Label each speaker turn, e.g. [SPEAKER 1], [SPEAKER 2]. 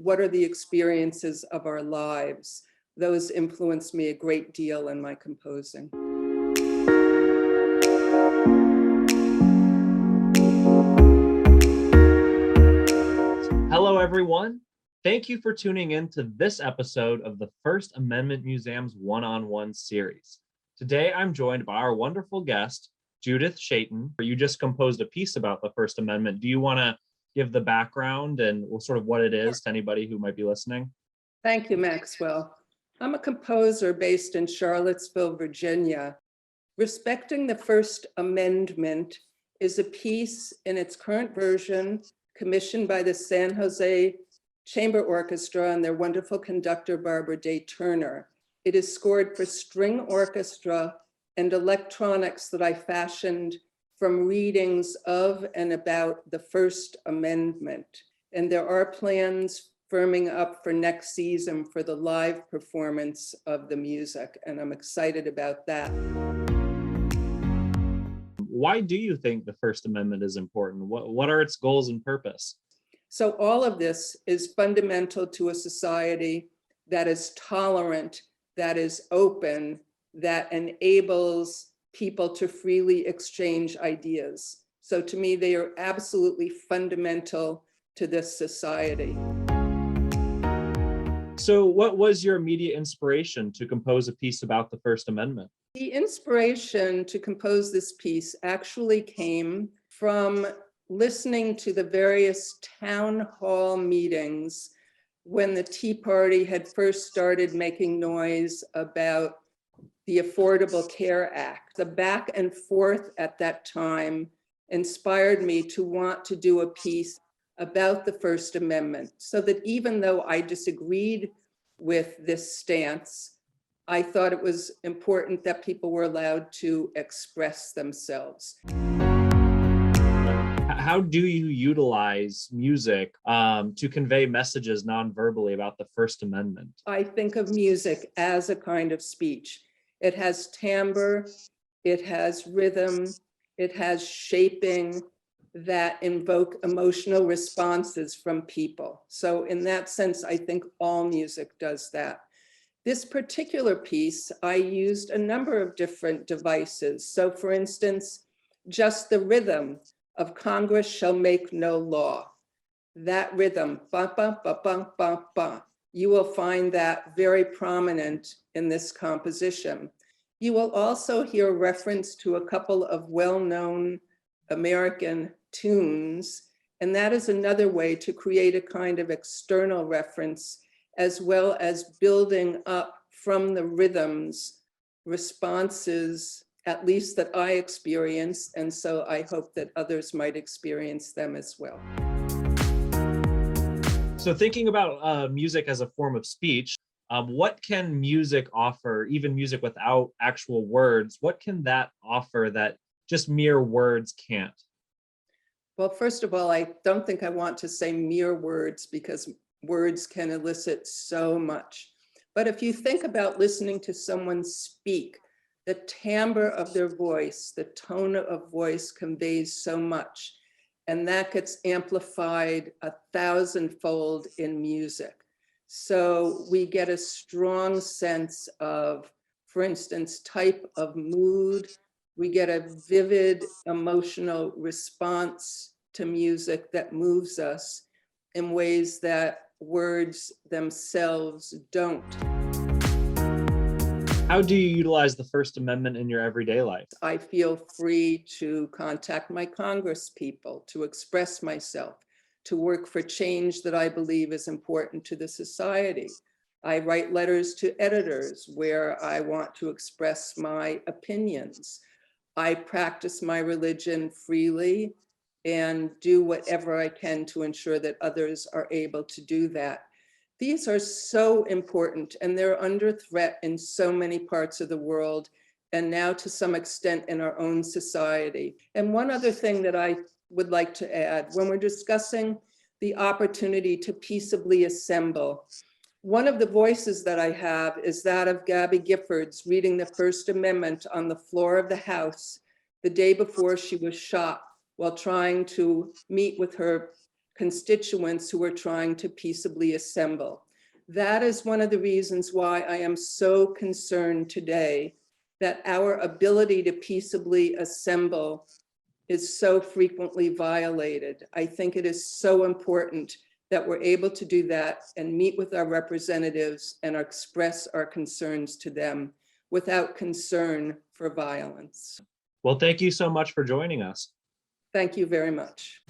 [SPEAKER 1] what are the experiences of our lives. Those influenced me a great deal in my composing.
[SPEAKER 2] Hello, everyone. Thank you for tuning in to this episode of the First Amendment Museum's one-on-one series. Today, I'm joined by our wonderful guest, Judith Shatin. You just composed a piece about the First Amendment. Do you want to give the background and sort of what it is to anybody who might be listening?
[SPEAKER 1] Thank you, Maxwell. I'm a composer based in Charlottesville, Virginia. Respecting the First Amendment is a piece in its current version commissioned by the San Jose Chamber Orchestra and their wonderful conductor, Barbara Day Turner. It is scored for string orchestra and electronics that I fashioned from readings of and about the First Amendment. And there are plans firming up for next season for the live performance of the music, and I'm excited about that.
[SPEAKER 2] Why do you think the First Amendment is important? What are its goals and purpose?
[SPEAKER 1] So all of this is fundamental to a society that is tolerant, that is open, that enables people to freely exchange ideas. So to me, they are absolutely fundamental to this society.
[SPEAKER 2] So what was your immediate inspiration to compose a piece about the First Amendment?
[SPEAKER 1] The inspiration to compose this piece actually came from listening to the various town hall meetings when the Tea Party had first started making noise about the Affordable Care Act. The back and forth at that time inspired me to want to do a piece about the First Amendment, so that even though I disagreed with this stance, I thought it was important that people were allowed to express themselves.
[SPEAKER 2] How do you utilize music to convey messages non-verbally about the First Amendment?
[SPEAKER 1] I think of music as a kind of speech. It has timbre, it has rhythm, it has shaping that invoke emotional responses from people. So in that sense, I think all music does that. This particular piece, I used a number of different devices. So for instance, just the rhythm of Congress shall make no law. That rhythm, ba ba ba ba ba ba, you will find that very prominent in this composition. You will also hear reference to a couple of well-known American tunes, and that is another way to create a kind of external reference, as well as building up from the rhythms, responses, at least that I experienced, and so I hope that others might experience them as well.
[SPEAKER 2] So thinking about music as a form of speech, what can music offer, even music without actual words, what can that offer that just mere words can't?
[SPEAKER 1] Well, first of all, I don't think I want to say mere words because words can elicit so much. But if you think about listening to someone speak, the timbre of their voice, the tone of voice conveys so much, and that gets amplified 1,000-fold in music. So we get a strong sense of, for instance, type of mood. We get a vivid emotional response to music that moves us in ways that words themselves don't.
[SPEAKER 2] How do you utilize the First Amendment in your everyday life?
[SPEAKER 1] I feel free to contact my Congress people, to express myself, to work for change that I believe is important to the society. I write letters to editors where I want to express my opinions. I practice my religion freely and do whatever I can to ensure that others are able to do that. These are so important, and they're under threat in so many parts of the world, and now to some extent in our own society. And one other thing that I would like to add, when we're discussing the opportunity to peaceably assemble, one of the voices that I have is that of Gabby Giffords reading the First Amendment on the floor of the House the day before she was shot while trying to meet with her constituents who are trying to peaceably assemble. That is one of the reasons why I am so concerned today that our ability to peaceably assemble is so frequently violated. I think it is so important that we're able to do that and meet with our representatives and express our concerns to them without concern for violence.
[SPEAKER 2] Well, thank you so much for joining us.
[SPEAKER 1] Thank you very much.